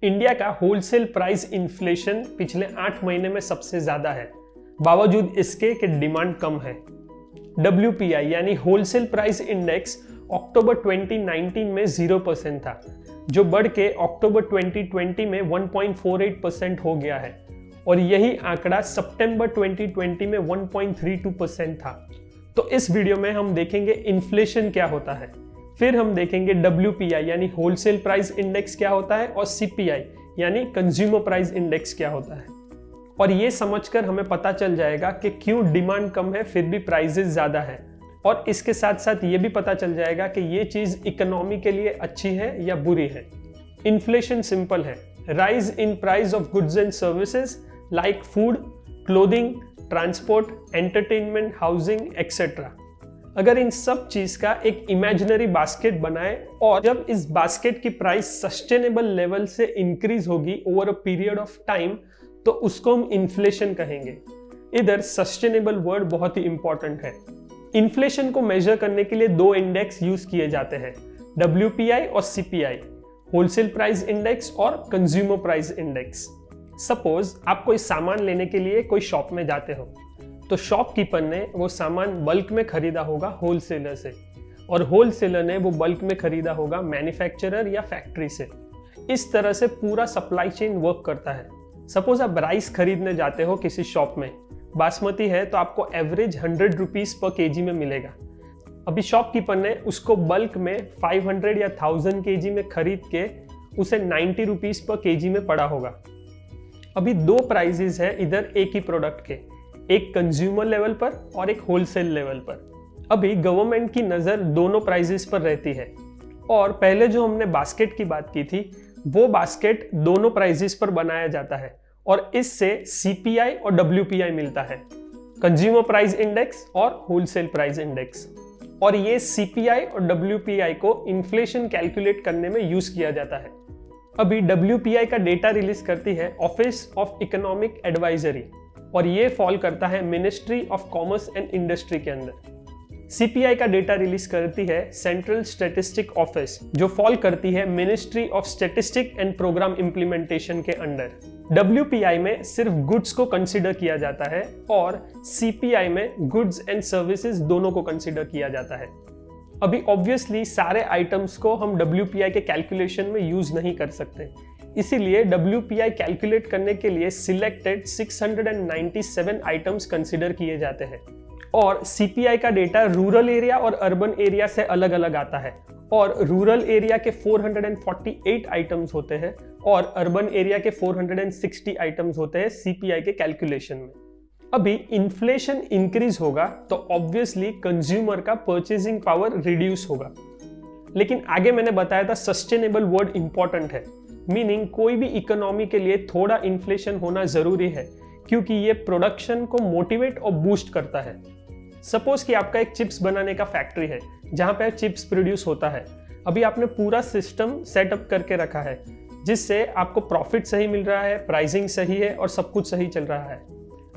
India का wholesale price inflation पिछले 8 महीने में सबसे ज्यादा है, बावजूद इसके कि डिमांड कम है। WPI यानी होलसेल प्राइस इंडेक्स अक्टूबर 2019 में 0% था, जो बढ़ के अक्टूबर 2020 में 1.48% हो गया है और यही आंकड़ा सितंबर 2020 में 1.32% था। तो इस वीडियो में हम देखेंगे इन्फ्लेशन क्या होता है, फिर हम देखेंगे WPI यानी होलसेल प्राइस इंडेक्स क्या होता है और CPI यानी कंज्यूमर प्राइस इंडेक्स क्या होता है। और ये समझकर हमें पता चल जाएगा कि क्यों डिमांड कम है फिर भी प्राइसेस ज़्यादा है, और इसके साथ साथ ये भी पता चल जाएगा कि ये चीज़ इकोनॉमी के लिए अच्छी है या बुरी है। इन्फ्लेशन सिंपल है, rise in price of goods and services like food, clothing, transport, entertainment, housing etcetera. अगर इन सब चीज का एक इमेजिनरी बास्केट बनाए और जब इस बास्केट की प्राइस सस्टेनेबल लेवल से इंक्रीज होगी over a period of time, तो उसको हम इन्फ्लेशन कहेंगे। इधर सस्टेनेबल वर्ड बहुत ही इंपॉर्टेंट है। इन्फ्लेशन को मेजर करने के लिए दो इंडेक्स यूज किए जाते हैं, WPI और CPI, होलसेल प्राइस इंडेक्स और कंज्यूमर प्राइस इंडेक्स। सपोज आप कोई सामान लेने के लिए कोई शॉप में जाते हो, तो शॉपकीपर ने वो सामान बल्क में खरीदा होगा होलसेलर से, और होलसेलर ने वो बल्क में खरीदा होगा मैन्युफैक्चरर या फैक्ट्री से। इस तरह से पूरा सप्लाई चेन वर्क करता है। सपोज आप राइस खरीदने जाते हो किसी शॉप में, बासमती है तो आपको एवरेज 100 रुपीज पर केजी में मिलेगा। अभी शॉपकीपर ने उसको बल्क में 500 या 1000 केजी में खरीद के उसे 90 रुपीज पर केजी में पड़ा होगा। अभी दो प्राइजेस है इधर एक ही प्रोडक्ट के, एक कंज्यूमर लेवल पर और एक होलसेल लेवल पर। अभी गवर्नमेंट की नज़र दोनों प्राइजेस पर रहती है, और पहले जो हमने बास्केट की बात की थी वो बास्केट दोनों प्राइजेस पर बनाया जाता है, और इससे CPI और WPI मिलता है, कंज्यूमर प्राइस इंडेक्स और होलसेल प्राइस इंडेक्स। और ये CPI और WPI को इन्फ्लेशन कैलकुलेट करने में यूज किया जाता है। अभी WPI का डेटा रिलीज करती है ऑफिस ऑफ इकोनॉमिक एडवाइजरी, और ये फॉल करता है ministry of commerce and industry के अंदर। CPI का डेटा रिलीज करती है सेंट्रल स्टैटिस्टिक ऑफिस, जो फॉल करती है ministry of statistic and programme implementation के अंडर। WPI में सिर्फ गुड्स को कंसीडर किया जाता है और CPI में गुड्स एंड सर्विसेज दोनों को कंसीडर किया जाता है। अभी ऑब्वियसली सारे आइटम्स को हम WPI के कैलकुलेशन में यूज नहीं कर सकते, इसीलिए WPI कैलकुलेट करने के लिए सिलेक्टेड 697 आइटम्स कंसीडर किए जाते हैं। और CPI का डेटा रूरल एरिया और अर्बन एरिया से अलग अलग आता है, और रूरल एरिया के 448 आइटम्स होते हैं और अर्बन एरिया के 460 आइटम्स होते हैं CPI के कैलकुलेशन में। अभी इन्फ्लेशन इंक्रीज होगा तो ऑब्वियसली कंज्यूमर का परचेजिंग पावर रिड्यूस होगा, लेकिन आगे मैंने बताया था सस्टेनेबल वर्ड इंपॉर्टेंट है, मीनिंग कोई भी इकोनॉमी के लिए थोड़ा इन्फ्लेशन होना जरूरी है, क्योंकि ये प्रोडक्शन को मोटिवेट और बूस्ट करता है। सपोज कि आपका एक चिप्स बनाने का फैक्ट्री है जहां पे चिप्स प्रोड्यूस होता है। अभी आपने पूरा सिस्टम सेटअप करके रखा है, जिससे आपको प्रॉफिट सही मिल रहा है, प्राइसिंग सही है और सब कुछ सही चल रहा है।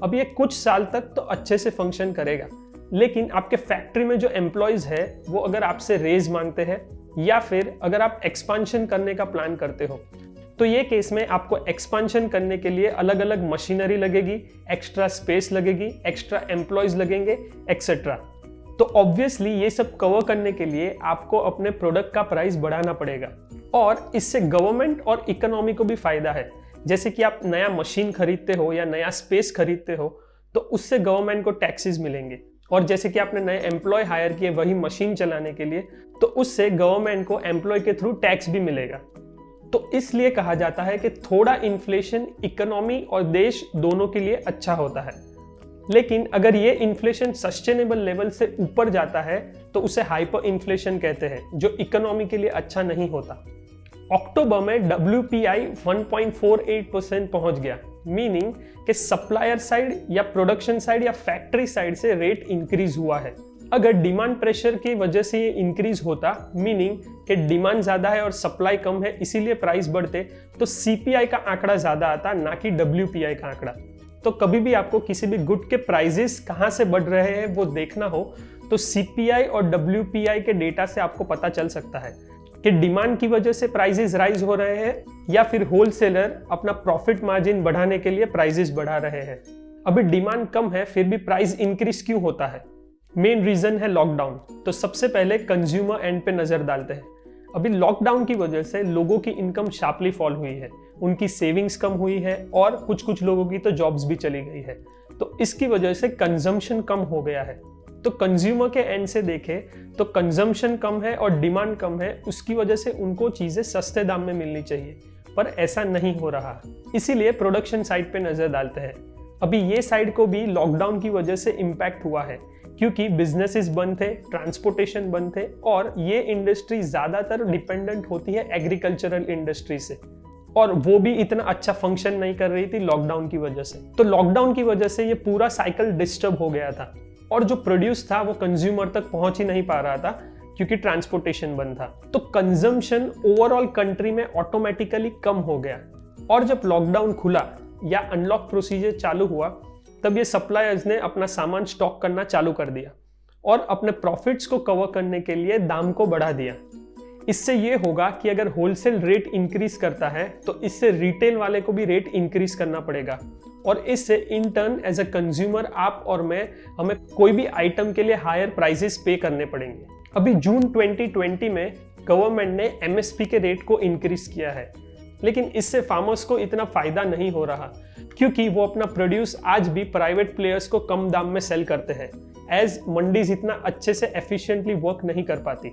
अब ये कुछ साल तक तो अच्छे से फंक्शन करेगा, लेकिन आपके फैक्ट्री में जो एम्प्लॉयज है वो अगर आपसे रेज मांगते हैं या फिर अगर आप एक्सपांशन करने का प्लान करते हो, तो ये केस में आपको एक्सपांशन करने के लिए अलग अलग मशीनरी लगेगी, एक्स्ट्रा स्पेस लगेगी, एक्स्ट्रा एम्प्लॉयज लगेंगे एक्सेट्रा। तो ऑब्वियसली ये सब कवर करने के लिए आपको अपने प्रोडक्ट का प्राइस बढ़ाना पड़ेगा, और इससे गवर्नमेंट और इकोनॉमी को भी फायदा है। जैसे कि आप नया मशीन खरीदते हो या नया स्पेस खरीदते हो तो उससे गवर्नमेंट को टैक्सेस मिलेंगे, और जैसे कि आपने नए एम्प्लॉय हायर किए वही मशीन चलाने के लिए, तो उससे गवर्नमेंट को एम्प्लॉय के थ्रू टैक्स भी मिलेगा। तो इसलिए कहा जाता है कि थोड़ा इन्फ्लेशन इकोनॉमी और देश दोनों के लिए अच्छा होता है। लेकिन अगर ये इन्फ्लेशन सस्टेनेबल लेवल से ऊपर जाता है तो उसे हाइपर इन्फ्लेशन कहते हैं, जो इकोनॉमी के लिए अच्छा नहीं होता। अक्टूबर में WPI 1.48% पहुंच गया, मीनिंग कि सप्लायर साइड या प्रोडक्शन साइड या फैक्ट्री साइड से रेट इंक्रीज हुआ है। अगर डिमांड प्रेशर की वजह से ये इंक्रीज होता, मीनिंग कि डिमांड ज्यादा है और सप्लाई कम है इसीलिए प्राइस बढ़ते, तो CPI का आंकड़ा ज्यादा आता, ना कि WPI का आंकड़ा। तो कभी भी आपको किसी भी गुड के प्राइजेस कहां से बढ़ रहे हैं वो देखना हो तो CPI और WPI के डेटा से आपको पता चल सकता है। कि डिमांड की वजह से प्राइसेस राइज हो रहे हैं या फिर होलसेलर अपना प्रॉफिट मार्जिन बढ़ाने के लिए प्राइसेस बढ़ा रहे हैं। अभी डिमांड कम है फिर भी प्राइस इंक्रीज क्यों होता है? मेन रीजन है लॉकडाउन। तो सबसे पहले कंज्यूमर एंड पे नजर डालते हैं। अभी लॉकडाउन की वजह से लोगों की इनकम शार्पली फॉल हुई है, उनकी सेविंग्स कम हुई है और कुछ लोगों की तो जॉब्स भी चली गई है। तो इसकी वजह से कंजम्पशन कम हो गया है। तो कंज्यूमर के एंड से देखें तो कंजम्पशन कम है और डिमांड कम है, उसकी वजह से उनको चीजें सस्ते दाम में मिलनी चाहिए, पर ऐसा नहीं हो रहा। इसीलिए प्रोडक्शन साइड पे नजर डालते हैं। अभी ये साइड को भी लॉकडाउन की वजह से इम्पैक्ट हुआ है, क्योंकि बिजनेसेस बंद थे, ट्रांसपोर्टेशन बंद थे और ये इंडस्ट्री ज्यादातर डिपेंडेंट होती है एग्रीकल्चरल इंडस्ट्री से, और वो भी इतना अच्छा फंक्शन नहीं कर रही थी लॉकडाउन की वजह से। तो लॉकडाउन की वजह से ये पूरा साइकिल डिस्टर्ब हो गया था और जो प्रोड्यूस था वो कंज्यूमर तक पहुंच ही नहीं पा रहा था क्योंकि ट्रांसपोर्टेशन बंद था। तो कंजम्पशन ओवरऑल कंट्री में ऑटोमेटिकली कम हो गया। और जब लॉकडाउन खुला या अनलॉक प्रोसीजर चालू हुआ तब ये सप्लायर्स ने अपना सामान स्टॉक करना चालू कर दिया और अपने प्रॉफिट्स को कवर करने के लिए दाम को बढ़ा दिया। इससे ये होगा कि अगर होलसेल रेट इंक्रीज करता है तो इससे रिटेल वाले को भी रेट इंक्रीज करना पड़ेगा और इससे in turn as a consumer आप और मैं हमें कोई भी आइटम के लिए हायर प्राइसेस पे करने पड़ेंगे। अभी जून 2020 में गवर्नमेंट ने एमएसपी के रेट को इंक्रीज किया है, लेकिन इससे फार्मर्स को इतना फायदा नहीं हो रहा क्योंकि वो अपना प्रोड्यूस आज भी प्राइवेट प्लेयर्स को कम दाम में सेल करते हैं, एज मंडीज इतना अच्छे से एफिशिएंटली वर्क नहीं कर पाती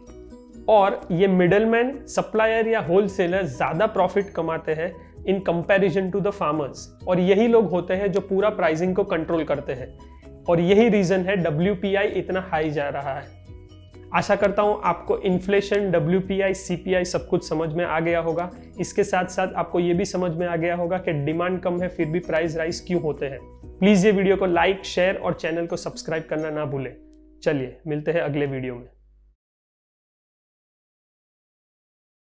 और ये मिडलमैन, सप्लायर या होलसेलर ज्यादा प्रॉफिट कमाते हैं in comparison to the farmers, और यही लोग होते हैं जो पूरा प्राइसिंग को कंट्रोल करते हैं और यही रीजन है WPI इतना हाई जा रहा है। आशा करता हूं आपको इन्फ्लेशन, WPI, CPI सब कुछ समझ में आ गया होगा। इसके साथ साथ आपको ये भी समझ में आ गया होगा कि डिमांड कम है फिर भी प्राइस राइज क्यों होते हैं। प्लीज ये वीडियो को लाइक, शेयर और चैनल को सब्सक्राइब करना ना भूलें। चलिए मिलते हैं अगले वीडियो में।